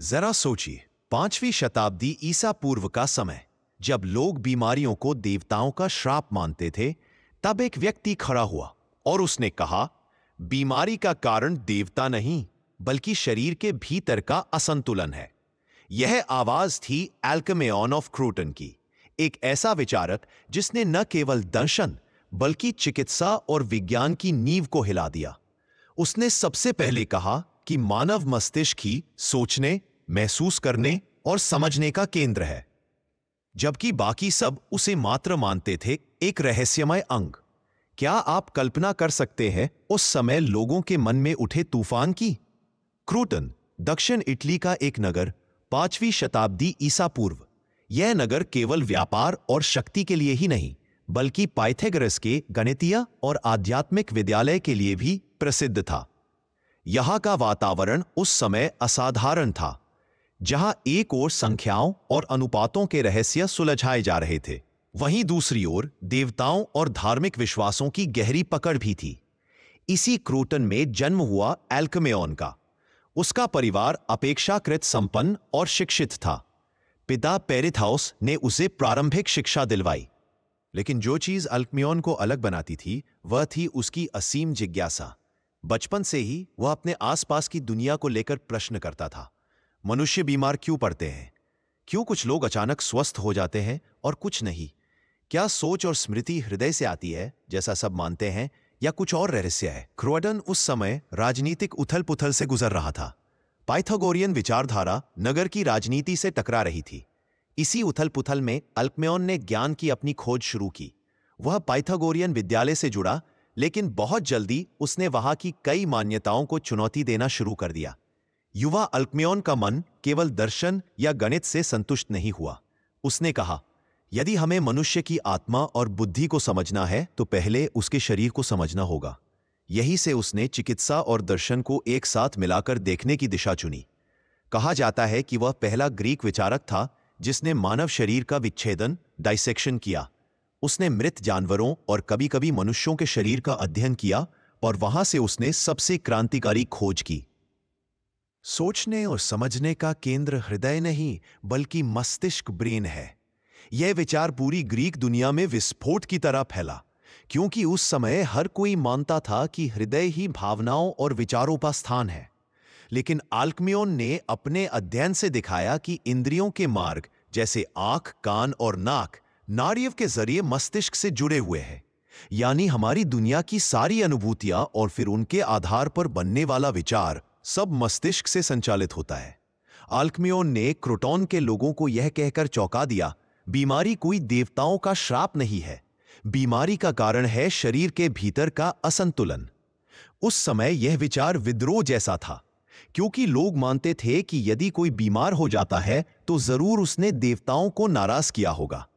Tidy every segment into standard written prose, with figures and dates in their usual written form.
जरा सोचिए, 5वीं शताब्दी ईसा पूर्व का समय, जब लोग बीमारियों को देवताओं का श्राप मानते थे, तब एक व्यक्ति खड़ा हुआ और उसने कहा, बीमारी का कारण देवता नहीं, बल्कि शरीर के भीतर का असंतुलन है। यह आवाज थी एल्केमेन ऑफ क्रोटन की, एक ऐसा विचारक जिसने न केवल दर्शन बल्कि चिकित्सा और विज्ञान की नींव को हिला दिया। उसने सबसे पहले कहा कि मानव मस्तिष्क ही सोचने, महसूस करने और समझने का केंद्र है, जबकि बाकी सब उसे मात्र मानते थे, एक रहस्यमय अंग। क्या आप कल्पना कर सकते हैं उस समय लोगों के मन में उठे तूफान की? क्रोटन, दक्षिण इटली का एक नगर, 5वीं शताब्दी ईसा पूर्व। यह नगर केवल व्यापार और शक्ति के लिए ही नहीं, बल्कि पाइथागोरस के गणितीय और आध्यात्मिक विद्यालय के लिए भी प्रसिद्ध था। यहां का वातावरण उस समय असाधारण था, जहां एक ओर संख्याओं और अनुपातों के रहस्य सुलझाए जा रहे थे, वहीं दूसरी ओर देवताओं और धार्मिक विश्वासों की गहरी पकड़ भी थी। इसी क्रोटन में जन्म हुआ एल्केमेन का। उसका परिवार अपेक्षाकृत संपन्न और शिक्षित था। पिता पेरिथाउस ने उसे प्रारंभिक शिक्षा दिलवाई, लेकिन जो चीज एल्केमेन को अलग बनाती थी वह थी उसकी असीम जिज्ञासा। बचपन से ही वह अपने आसपास की दुनिया को लेकर प्रश्न करता था। मनुष्य बीमार क्यों पड़ते हैं? क्यों कुछ लोग अचानक स्वस्थ हो जाते हैं और कुछ नहीं? क्या सोच और स्मृति हृदय से आती है जैसा सब मानते हैं, या कुछ और रहस्य है? क्रोटन उस समय राजनीतिक उथल पुथल से गुजर रहा था। पाइथागोरियन विचारधारा नगर की राजनीति से टकरा रही थी। इसी उथल पुथल में एल्केमेन ने ज्ञान की अपनी खोज शुरू की। वह पाइथागोरियन विद्यालय से जुड़ा, लेकिन बहुत जल्दी उसने वहां की कई मान्यताओं को चुनौती देना शुरू कर दिया। युवा एल्केमेन का मन केवल दर्शन या गणित से संतुष्ट नहीं हुआ। उसने कहा, यदि हमें मनुष्य की आत्मा और बुद्धि को समझना है तो पहले उसके शरीर को समझना होगा। यही से उसने चिकित्सा और दर्शन को एक साथ मिलाकर देखने की दिशा चुनी। कहा जाता है कि वह पहला ग्रीक विचारक था जिसने मानव शरीर का विच्छेदन, डाइसेक्शन किया। उसने मृत जानवरों और कभी-कभी मनुष्यों के शरीर का अध्ययन किया और वहां से उसने सबसे क्रांतिकारी खोज की। सोचने और समझने का केंद्र हृदय नहीं, बल्कि मस्तिष्क, ब्रेन है। यह विचार पूरी ग्रीक दुनिया में विस्फोट की तरह फैला, क्योंकि उस समय हर कोई मानता था कि हृदय ही भावनाओं और विचारों का स्थान है। लेकिन एल्केमेन ने अपने अध्ययन से दिखाया कि इंद्रियों के मार्ग जैसे आंख, कान और नाक नाड़ियों के जरिए मस्तिष्क से जुड़े हुए हैं। यानी हमारी दुनिया की सारी अनुभूतियां और फिर उनके आधार पर बनने वाला विचार सब मस्तिष्क से संचालित होता है। एल्केमेन ने क्रोटन के लोगों को यह कहकर चौंका दिया, बीमारी कोई देवताओं का श्राप नहीं है, बीमारी का कारण है शरीर के भीतर का असंतुलन। उस समय यह विचार विद्रोह जैसा था, क्योंकि लोग मानते थे कि यदि कोई बीमार हो जाता है तो जरूर उसने देवताओं को नाराज किया होगा।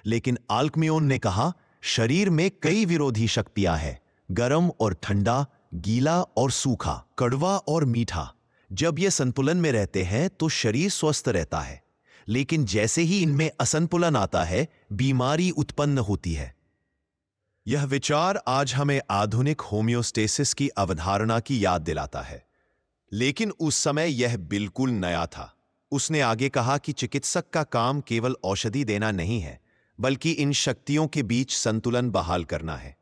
लेकिन एल्केमेन ने कहा, शरीर में कई विरोधी शक्तियां हैं, गर्म और ठंडा, गीला और सूखा, कड़वा और मीठा। जब ये संतुलन में रहते हैं तो शरीर स्वस्थ रहता है, लेकिन जैसे ही इनमें असंतुलन आता है, बीमारी उत्पन्न होती है। यह विचार आज हमें आधुनिक होम्योस्टेसिस की अवधारणा की याद दिलाता है, लेकिन उस समय यह बिल्कुल नया था। उसने आगे कहा कि चिकित्सक का काम केवल औषधि देना नहीं है, बल्कि इन शक्तियों के बीच संतुलन बहाल करना है।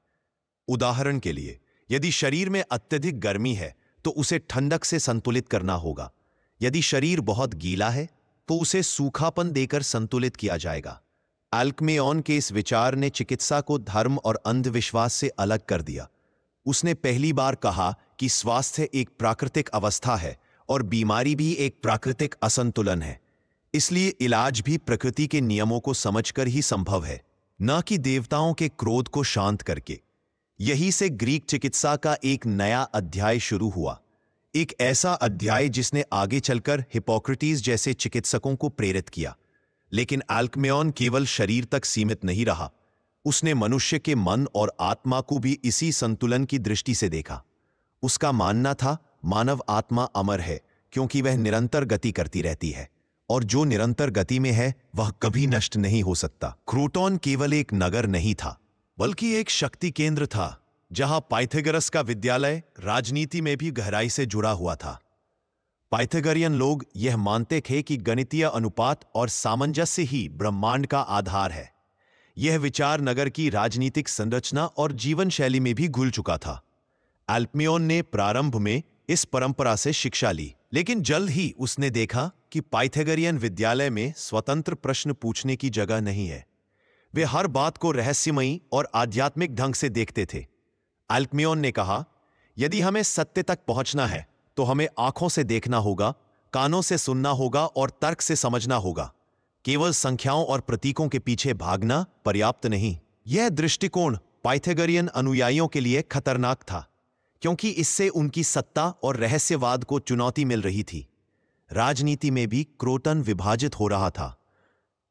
उदाहरण के लिए, यदि शरीर में अत्यधिक गर्मी है तो उसे ठंडक से संतुलित करना होगा। यदि शरीर बहुत गीला है तो उसे सूखापन देकर संतुलित किया जाएगा। एल्केमेन के इस विचार ने चिकित्सा को धर्म और अंधविश्वास से अलग कर दिया। उसने पहली बार कहा कि स्वास्थ्य एक प्राकृतिक अवस्था है और बीमारी भी एक प्राकृतिक असंतुलन है। इसलिए इलाज भी प्रकृति के नियमों को समझकर ही संभव है, न कि देवताओं के क्रोध को शांत करके। यही से ग्रीक चिकित्सा का एक नया अध्याय शुरू हुआ, एक ऐसा अध्याय जिसने आगे चलकर हिप्पोक्रेटिस जैसे चिकित्सकों को प्रेरित किया। लेकिन एल्केमेन केवल शरीर तक सीमित नहीं रहा, उसने मनुष्य के मन और आत्मा को भी इसी संतुलन की दृष्टि से देखा। उसका मानना था, मानव आत्मा अमर है क्योंकि वह निरंतर गति करती रहती है, और जो निरंतर गति में है वह कभी नष्ट नहीं हो सकता। क्रोटन केवल एक नगर नहीं था, बल्कि एक शक्ति केंद्र था, जहां पाइथागोरस का विद्यालय राजनीति में भी गहराई से जुड़ा हुआ था। पाइथागोरियन लोग यह मानते थे कि गणितीय अनुपात और सामंजस्य ही ब्रह्मांड का आधार है। यह विचार नगर की राजनीतिक संरचना और जीवन शैली में भी घुल चुका था। अल्क्मियोन ने प्रारंभ में इस परंपरा से शिक्षा ली, लेकिन जल्द ही उसने देखा कि पाइथागोरियन विद्यालय में स्वतंत्र प्रश्न पूछने की जगह नहीं है। वे हर बात को रहस्यमयी और आध्यात्मिक ढंग से देखते थे। अल्क्मियोन ने कहा, यदि हमें सत्य तक पहुंचना है तो हमें आंखों से देखना होगा, कानों से सुनना होगा और तर्क से समझना होगा। केवल संख्याओं और प्रतीकों के पीछे भागना पर्याप्त नहीं। यह दृष्टिकोण पाइथागोरियन अनुयायियों के लिए खतरनाक था, क्योंकि इससे उनकी सत्ता और रहस्यवाद को चुनौती मिल रही थी। राजनीति में भी क्रोटन विभाजित हो रहा था।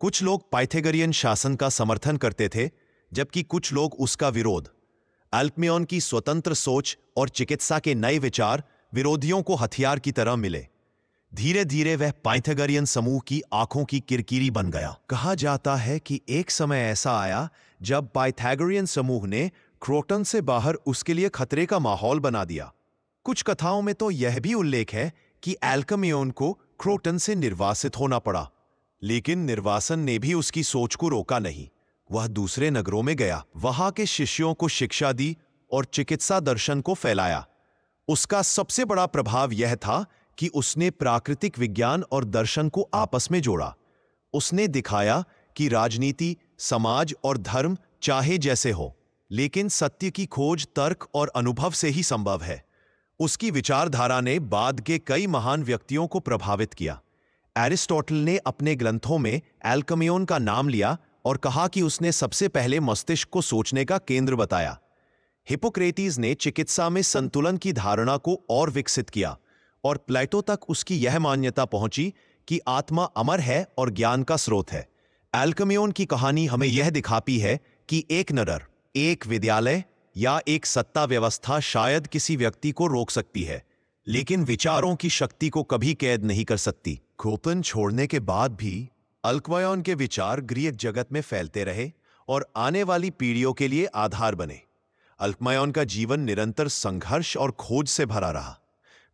कुछ लोग पाइथागोरियन शासन का समर्थन करते थे, जबकि कुछ लोग उसका विरोध। अल्क्मियोन की स्वतंत्र सोच और चिकित्सा के नए विचार विरोधियों को हथियार की तरह मिले। धीरे धीरे वह पाइथागोरियन समूह की आंखों की किरकिरी बन गया। कहा जाता है कि एक समय ऐसा आया जब पाइथागोरियन समूह ने क्रोटन से बाहर उसके लिए खतरे का माहौल बना दिया। कुछ कथाओं में तो यह भी उल्लेख है कि अल्क्मियोन को क्रोटन से निर्वासित होना पड़ा, लेकिन निर्वासन ने भी उसकी सोच को रोका नहीं। वह दूसरे नगरों में गया, वहां के शिष्यों को शिक्षा दी और चिकित्सा दर्शन को फैलाया। उसका सबसे बड़ा प्रभाव यह था कि उसने प्राकृतिक विज्ञान और दर्शन को आपस में जोड़ा। उसने दिखाया कि राजनीति, समाज और धर्म चाहे जैसे हो, लेकिन सत्य की खोज तर्क और अनुभव से ही संभव है। उसकी विचारधारा ने बाद के कई महान व्यक्तियों को प्रभावित किया। एरिस्टोटल ने अपने ग्रंथों में अल्क्मियोन का नाम लिया और कहा कि उसने सबसे पहले मस्तिष्क को सोचने का केंद्र बताया। हिप्पोक्रेटिस ने चिकित्सा में संतुलन की धारणा को और विकसित किया, और प्लेटो तक उसकी यह मान्यता पहुंची कि आत्मा अमर है और ज्ञान का स्रोत है। अल्क्मियोन की कहानी हमें यह दिखाती है कि एक नगर, एक विद्यालय या एक सत्ता व्यवस्था शायद किसी व्यक्ति को रोक सकती है, लेकिन विचारों की शक्ति को कभी कैद नहीं कर सकती। क्रोटन छोड़ने के बाद भी अल्क्मियोन के विचार ग्रीक जगत में फैलते रहे और आने वाली पीढ़ियों के लिए आधार बने। अल्क्मियोन का जीवन निरंतर संघर्ष और खोज से भरा रहा।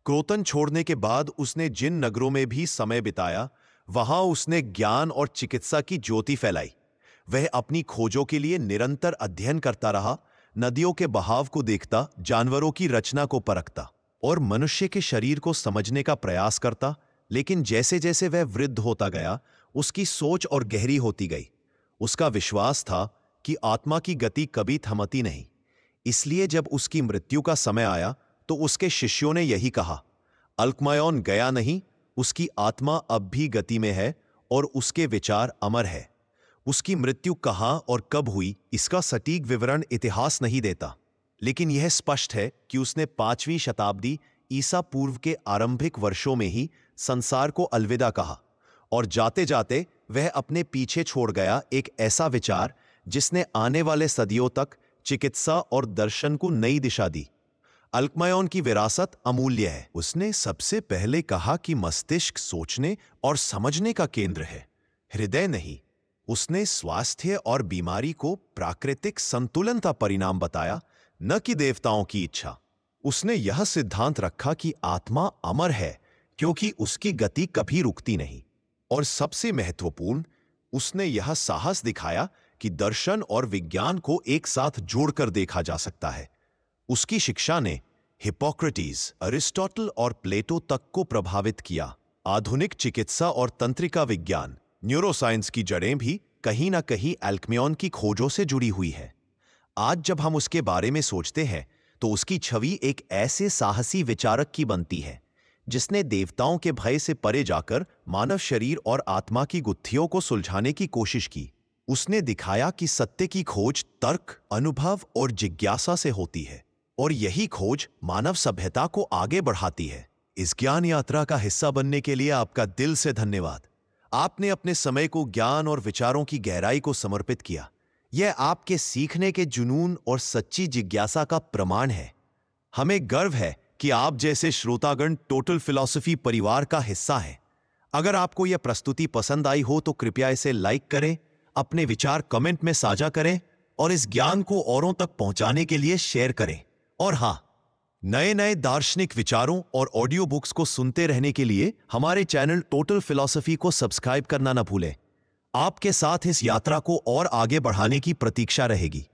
क्रोटन छोड़ने के बाद उसने जिन नगरों में भी समय बिताया, वहां उसने ज्ञान और चिकित्सा की ज्योति फैलाई। वह अपनी खोजों के लिए निरंतर अध्ययन करता रहा, नदियों के बहाव को देखता, जानवरों की रचना को परखता और मनुष्य के शरीर को समझने का प्रयास करता। लेकिन जैसे जैसे वह वृद्ध होता गया, उसकी सोच और गहरी होती गई। उसका विश्वास था कि आत्मा की गति कभी थमती नहीं। इसलिए जब उसकी मृत्यु का समय आया तो उसके शिष्यों ने यही कहा, अल्क्मियोन गया नहीं, उसकी आत्मा अब भी गति में है और उसके विचार अमर है। उसकी मृत्यु कहाँ और कब हुई, इसका सटीक विवरण इतिहास नहीं देता, लेकिन यह स्पष्ट है कि उसने 5वीं शताब्दी ईसा पूर्व के आरंभिक वर्षों में ही संसार को अलविदा कहा, और जाते जाते वह अपने पीछे छोड़ गया एक ऐसा विचार जिसने आने वाले सदियों तक चिकित्सा और दर्शन को नई दिशा दी। अल्क्मियोन की विरासत अमूल्य है। उसने सबसे पहले कहा कि मस्तिष्क सोचने और समझने का केंद्र है, हृदय नहीं। उसने स्वास्थ्य और बीमारी को प्राकृतिक संतुलन का परिणाम बताया, न कि देवताओं की इच्छा। उसने यह सिद्धांत रखा कि आत्मा अमर है क्योंकि उसकी गति कभी रुकती नहीं। और सबसे महत्वपूर्ण, उसने यह साहस दिखाया कि दर्शन और विज्ञान को एक साथ जोड़कर देखा जा सकता है। उसकी शिक्षा ने हिप्पोक्रेटिस, अरिस्टोटल और प्लेटो तक को प्रभावित किया। आधुनिक चिकित्सा और तंत्रिका विज्ञान, न्यूरोसाइंस की जड़ें भी कहीं ना कहीं अल्क्मियोन की खोजों से जुड़ी हुई है। आज जब हम उसके बारे में सोचते हैं तो उसकी छवि एक ऐसे साहसी विचारक की बनती है जिसने देवताओं के भय से परे जाकर मानव शरीर और आत्मा की गुत्थियों को सुलझाने की कोशिश की। उसने दिखाया कि सत्य की खोज तर्क, अनुभव और जिज्ञासा से होती है, और यही खोज मानव सभ्यता को आगे बढ़ाती है। इस ज्ञान यात्रा का हिस्सा बनने के लिए आपका दिल से धन्यवाद। आपने अपने समय को ज्ञान और विचारों की गहराई को समर्पित किया। यह आपके सीखने के जुनून और सच्ची जिज्ञासा का प्रमाण है। हमें गर्व है कि आप जैसे श्रोतागण टोटल फिलॉसफी परिवार का हिस्सा हैं। अगर आपको यह प्रस्तुति पसंद आई हो तो कृपया इसे लाइक करें, अपने विचार कमेंट में साझा करें और इस ज्ञान को औरों तक पहुंचाने के लिए शेयर करें। और हाँ, नए नए दार्शनिक विचारों और ऑडियो बुक्स को सुनते रहने के लिए हमारे चैनल टोटल फिलॉसफी को सब्सक्राइब करना न भूलें। आपके साथ इस यात्रा को और आगे बढ़ाने की प्रतीक्षा रहेगी।